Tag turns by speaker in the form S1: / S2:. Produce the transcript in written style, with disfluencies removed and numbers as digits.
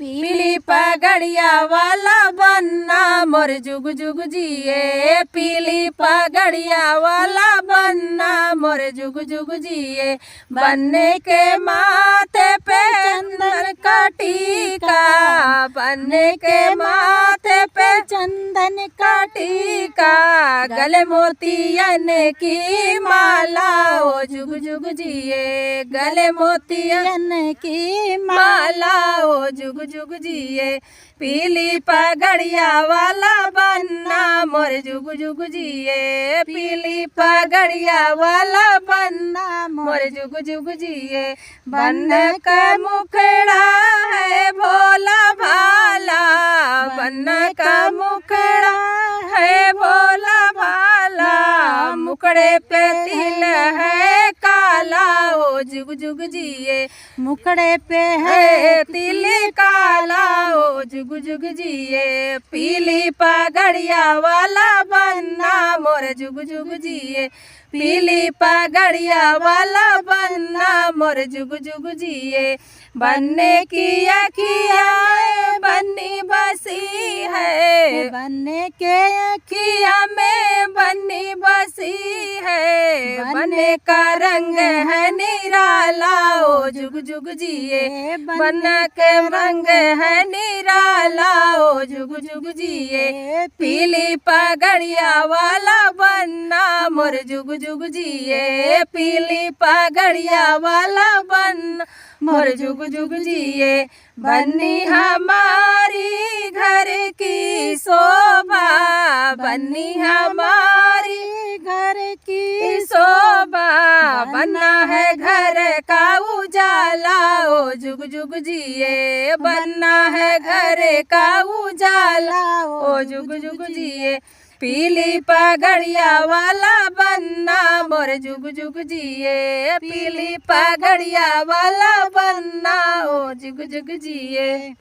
S1: पीली पगड़िया वाला बनना मोर जुग जुग जिए। पीली पगड़िया वाला बनना मोर जुग जुग जिए। बनने के माथे पे चंदन का टीका, बनने के माथे पे चंदन का टीका, गले मोतियन की माला ओ जुग जुग जिए। गले मोतियन की माला ओ जुग जुग जिए। पीली पगड़िया वाला बनना मोर जुग जुग जिए। पीली पगड़िया वाला बनना मोर जुग जुग जिए। बन का मुखड़ा है भोला भाला, बन का मुखड़ा है भोला भाला, मुखड़े पे तिल है काला ओ जुग जुग जिए। मुखड़े पे है तिल काला ओ जुग जुग जिए। पीली पगड़िया वाला बनना मोर जुग जुग जिए। पीली पगड़िया वाला बनना मोर जुग जुग जिए। बनने की अखिया में बन्नी बसी है, बनने के अखिया में बन्नी बसी है, बनने का रंग है निराला ओ जुग जुग जिए। बन के रंग है निराला ओ जुग जुग जिए। पीली पगड़िया वाला बनना मोर जुग जुग जिए। पीली पगड़िया वाला बनना मोर जुग जुग जिए। बन्नी हमारी घर की शोभा, बन्नी हमारी घर की शोभा, बनना है घर का उजाला ओ जुग जुग जिए। बनना है घर का उजाला ओ जुग जुग जिए। पीली पगड़िया वाला बनना मोर जुग जुग जिए। पीली पगड़िया वाला बनना ओ जुग जुग जिए।